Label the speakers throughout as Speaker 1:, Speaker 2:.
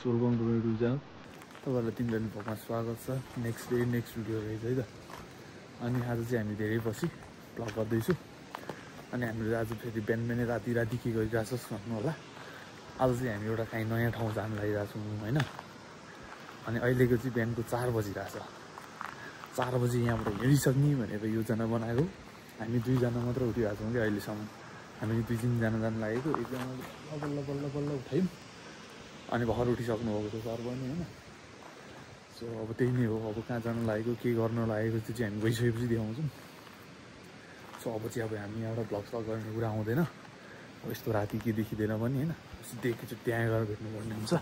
Speaker 1: Welcome to YouTube channel तपाईँहरूलाई तिनजना भोकमा स्वागत छ। नेक्स्ट डे नेक्स्ट भिडियो रहेछ है त। अनि आज चाहिँ हामी धेरै पछि भ्लग गर्दैछु। अनि हामीले आज फेरि बिहान बिहानै राति के गरिरहेको छ भन्नु होला। आज चाहिँ हामी एउटा काहीँ नयाँ ठाउँ जानु लागिरहेको छौँ होइन। अनि अहिलेको चाहिँ बिहानको 4 बजिरहेछ। 4 बजी यहाँबाट हिँडिसक्ने भनेर योजना बनाएको। हामी 2 जना मात्र उठिरहेको छौँ कि अहिलेसम्म। हामी 2-3 जना जानु लागेको। एकजना बल्ल उठायौँ। अनि भर्खर उठिसक्नु भएको छ सर पनि होइन। सो अब त्यही नै हो। अब कहाँ जानु लागेको के गर्नु लागेको त्यो चाहिँ हामी गइसकेपछि देखाउँछौँ। सो अब चाहिँ अब हामी यहाँबाट भ्लग सग गर्ने कुरा आउँदैन। अब यस्तो राति के देखिँदैन पनि होइन। सिधै एकैचोटि त्यहाँ गएर भेट्नुपर्ने हुन्छ।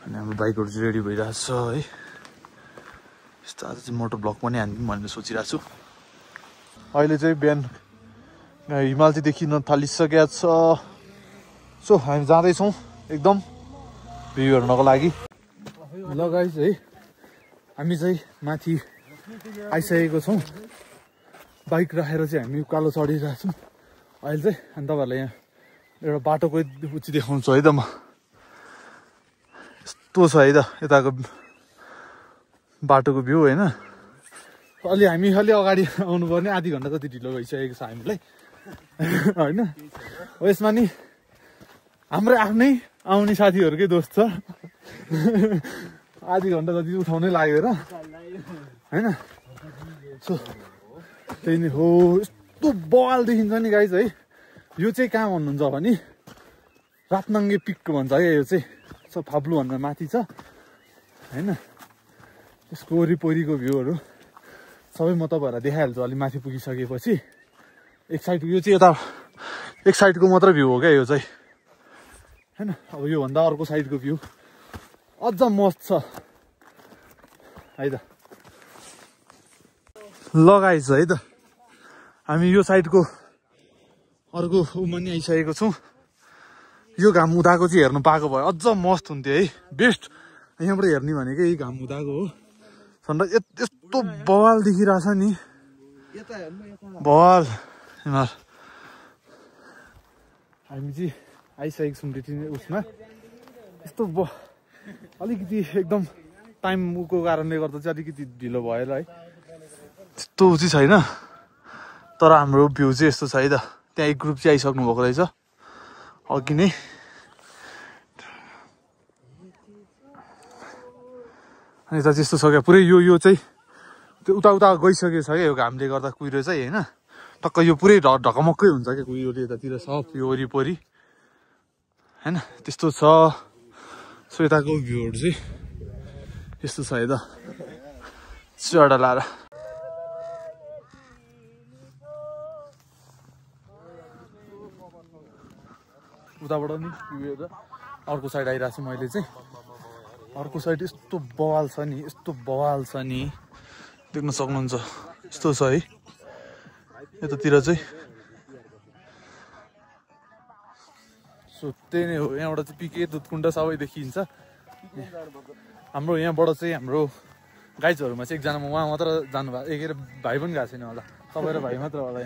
Speaker 1: अनि हाम्रो बाइकहरू चाहिँ रेडी भइरहेको छ है। यस्तो आज चाहिँ मोटर भ्लग पनि हान्दिउँ भनेर सोचिरहेको छु। अहिले चाहिँ बिहान हिमाल चाहिँ देखिन थालिसकेको छ। सो हामी जाँदैछौँ एकदम भ्यू हेर्नको लागि। ल गाइस है हामी चाहिँ माथि आइसकेको छौँ। बाइक राखेर चाहिँ हामी उकालो चढिरहेको छौँ अहिले चाहिँ। अनि तपाईँहरूलाई यहाँ एउटा बाटोको उची देखाउँछु है त म। यस्तो छ है त यताको बाटोको भ्यू होइन। हामी अलि अगाडि आउनुपर्ने आधी घन्टा जति ढिलो भइसकेको छ हामीलाई होइन। हो यसमा नि हाम्रै आफ्नै आउने साथीहरूकै दोष छ। आधी घन्टा जति उठाउनै लागेर होइन। सो त्यही नै हो। यस्तो बवाल देखिन्छ नि गाइज है। यो चाहिँ कहाँ भन्नुहुन्छ भने रातनाङ्गे पिक भन्छ क्या यो चाहिँ। सो फाब्लु भन्दा माथि छ होइन। यसको वरिपरिको भ्यूहरू सबै म तपाईँहरूलाई देखाइहाल्छु अलि माथि पुगिसकेपछि। एक साइडको यो चाहिँ यता एक साइडको मात्र भ्यू हो क्या यो चाहिँ होइन। अब योभन्दा अर्को साइडको भ्यू अझ मस्त छ है त। ल गाइस है त हामी यो साइडको अर्को उमा नि आइसकेको छौँ। यो घाम उदाएको चाहिँ हेर्नु पाएको भए अझ मस्त हुन्थ्यो है। बेस्ट यहाँबाट हेर्ने भनेको यही घाम उदाएको हो। सन्डा यस्तो बवाल देखिरहेछ नि बवाल हिमाल। हामी चाहिँ आइसकेको छौँ त्यति नै उसमा। यस्तो अलिकति एकदम टाइमको कारणले गर्दा चाहिँ अलिकति ढिलो भएर है। त्यस्तो चाहिँ छैन तर हाम्रो भ्यू चाहिँ यस्तो छ है त। त्यहाँ एक ग्रुप चाहिँ आइसक्नु भएको रहेछ अघि नै। अनि यता त्यस्तो छ क्या पुरै यो चाहिँ त्यो उता गइसकेको छ क्या यो घामले गर्दा कुहिरो चाहिँ होइन। टक्क यो पुरै ढकमक्कै हुन्छ क्या कुहिरोले यतातिर सब यो वरिपरि होइन त्यस्तो छ। सो यताको भ्यूहरू चाहिँ यस्तो छ है त। चढा लाएर उताबाट नि भ्यू अर्को साइड आइरहेको छु मैले चाहिँ। अर्को साइड यस्तो बवाल छ नि यस्तो बवाल छ नि देख्न सक्नुहुन्छ। यस्तो छ है यतातिर चाहिँ। सो त्यही नै हो। यहाँबाट चाहिँ पिके दुधकुण्ड सबै देखिन्छ। हाम्रो यहाँबाट चाहिँ हाम्रो गाइजहरूमा चाहिँ एकजना उहाँ मात्र जानुभएको। एक भाइ पनि गएको छैन होला। तपाईँ र भाइ मात्र होला।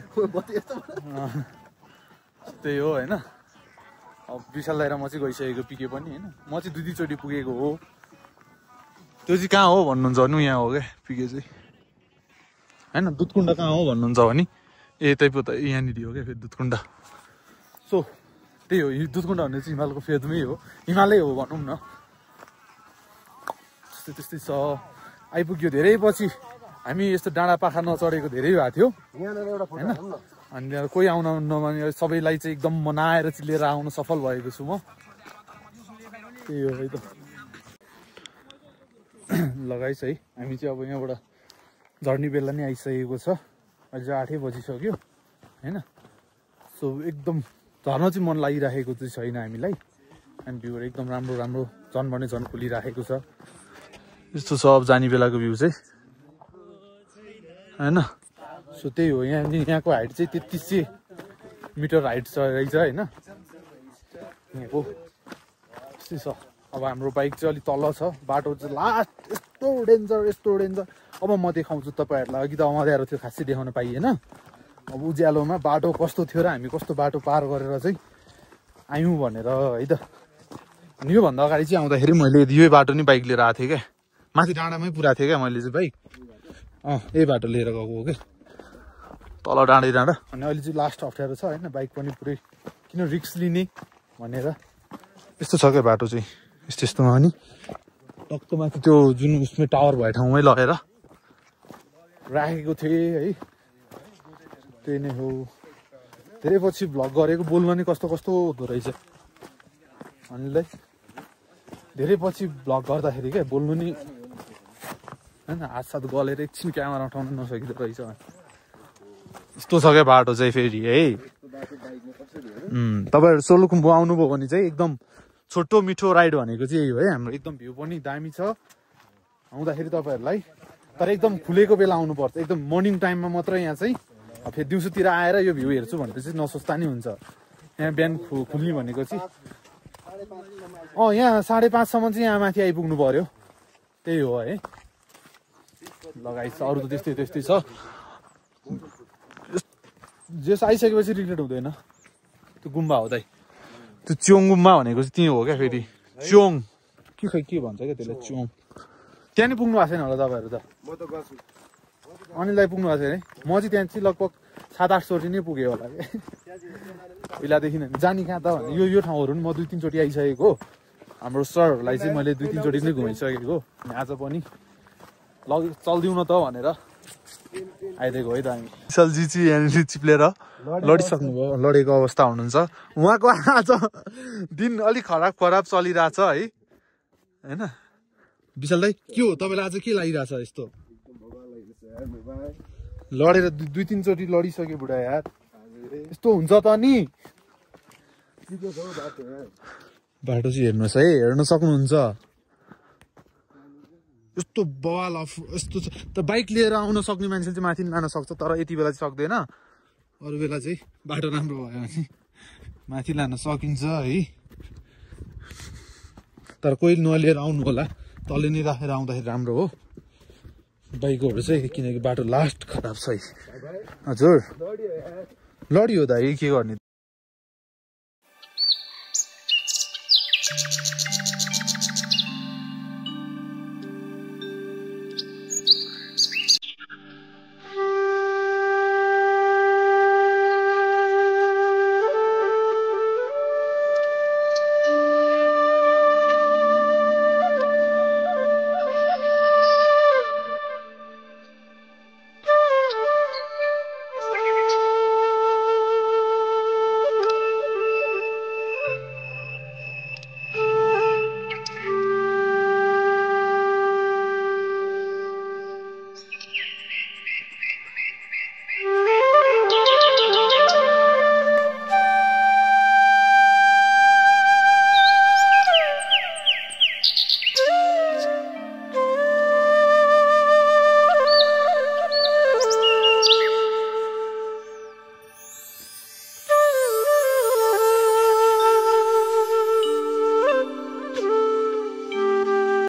Speaker 1: त्यही हो होइन। अब विशाल दाइ र म चाहिँ गइसकेको पिके पनि होइन। म चाहिँ 2 चोटि पुगेको हो। त्यो चाहिँ कहाँ हो भन्नुहुन्छ भने यहाँ हो क्या पिके चाहिँ होइन। दुधकुण्ड कहाँ हो भन्नुहुन्छ भने त्यही पो त यहाँनिर हो क्या फेरि दुधकुण्ड। सो त्यही हो। दुधकुण्ड भन्ने चाहिँ हिमालको फेदमै हो। हिमालै हो भनौँ न। त्यस्तै छ। आइपुग्यो धेरै पछि। हामी यस्तो डाँडा पाखा नचढेको धेरै भएको थियो होइन। अनि कोही आउन नमाने सबैलाई चाहिँ एकदम मनाएर चाहिँ लिएर आउन सफल भएको छु म। त्यही हो है त। लगाइस है हामी चाहिँ अब यहाँबाट झर्ने बेला नै आइसकेको छ। अहिले चाहिँ 8 बजिसक्यो हैन। सो एकदम झर्न चाहिँ मन लागिराखेको चाहिँ छैन हामीलाई। अनि भ्यूहरू एकदम राम्रो राम्रो झन् भने झन् खुलिराखेको छ। यस्तो छ अब जाने बेलाको भ्यू चाहिँ हैन। सो त्यही हो, यहाँको हाइट चाहिँ 3300 मिटर हाइट छ रहेछ हैन। यहाँको यस्तै छ। अब हाम्रो बाइक चाहिँ अलिक तल छ, बाटो चाहिँ लास्ट यस्तो डेन्जर। अब म देखाउँछु तपाईँहरूलाई। अघि त अँध्यारो थियो, खासै देखाउन पाइएन। अब उज्यालोमा बाटो कस्तो थियो र हामी कस्तो बाटो पार गरेर चाहिँ आयौँ भनेर है त। अनि योभन्दा अगाडि चाहिँ आउँदाखेरि मैले यो बाटो नि बाइक लिएर आएको थिएँ क्या, माथि डाँडामै पुऱ्याएको थिएँ क्या मैले चाहिँ बाइक। यही बाटो लिएर गएको हो क्या, तल डाँडा। अनि अहिले चाहिँ लास्ट अप्ठ्यारो छ होइन, बाइक पनि पुरै किन रिक्स लिने भनेर यस्तो छ क्या बाटो चाहिँ। यस्तोमा अनि टक्क माथि त्यो जुन उसमै टावर भए ठाउँमै लगेर राखेको थिएँ है। त्यही नै हो। धेरै पछि भ्लग गरेको, बोल्न नि कस्तो हुँदो रहेछ अनिललाई। धेरै पछि भ्लग गर्दाखेरि क्या बोल्नु नि होइन हातसाथ गलेर एकछिन क्यामेरा उठाउनु नसकिँदो रहेछ। यस्तो छ क्या बाटो चाहिँ फेरि है। तपाईँहरू सोलुखुम्बु आउनुभयो भने चाहिँ एकदम छोटो मिठो राइड भनेको चाहिँ यही हो है हाम्रो। एकदम भ्यू पनि दामी छ आउँदाखेरि तपाईँहरूलाई। तर एकदम खुलेको बेला आउनुपर्छ, एकदम मर्निङ टाइममा मात्र। यहाँ चाहिँ फेरि दिउँसोतिर आएर यो भ्यू हेर्छु भनेपछि नसोच्दा नि हुन्छ। यहाँ बिहान खुल्ने भनेको चाहिँ यहाँ 5:30सम्म चाहिँ यहाँ माथि आइपुग्नु पर्यो। त्यही हो है। लगाइछ अरू त त्यस्तै छ। जेस आइसकेपछि रिग्रेट हुँदैन। त्यो गुम्बा हो दाइ, त्यो च्योङ गुम्बा भनेको चाहिँ त्यही हो क्या। फेरि च्योङ के भन्छ क्या त्यसलाई, च्योङ। त्यहाँ नि पुग्नु भएको छैन होला तपाईँहरू त? अनिललाई पुग्नु भएको छैन है। म चाहिँ त्यहाँ चाहिँ लगभग 7-8 चोटि नै पुगेँ होला क्या पहिलादेखि नै। जाने कहाँ त भने यो ठाउँहरू पनि म 2-3 चोटि आइसकेको। हाम्रो सरहरूलाई चाहिँ मैले 2-3 चोटि नै घुमाइसकेको। अनि आज पनि चल्दिउँ न त भनेर आइदिएको है त हामी। विशालजी चाहिँ यहाँनिर चिप्लेर लडिसक्नुभयो, लडेको अवस्था हुनुहुन्छ। उहाँको आज दिन अलिक खराब चलिरहेछ है होइन। विशाल दाइ के हो तपाईँलाई आज के लागिरहेछ यस्तो? लडेर 2-3 चोटि लडिसक्यो बुढा यार। यस्तो हुन्छ त नि। बाटो चाहिँ हेर्नुहोस् है, हेर्न सक्नुहुन्छ। यस्तो बवाल यस्तो छ त। बाइक लिएर आउन सक्ने मान्छेले चाहिँ माथि लान सक्छ, तर यति बेला चाहिँ सक्दैन। अरू बेला चाहिँ बाटो राम्रो भयो भने माथि लान सकिन्छ है। तर कोही नलिएर आउनु होला, तले नै राखेर आउँदाखेरि राम्रो हो बाइकहरू चाहिँ। किनकि बाटो लास्ट खराब छ है। हजुर लडियो दाइ, के गर्ने।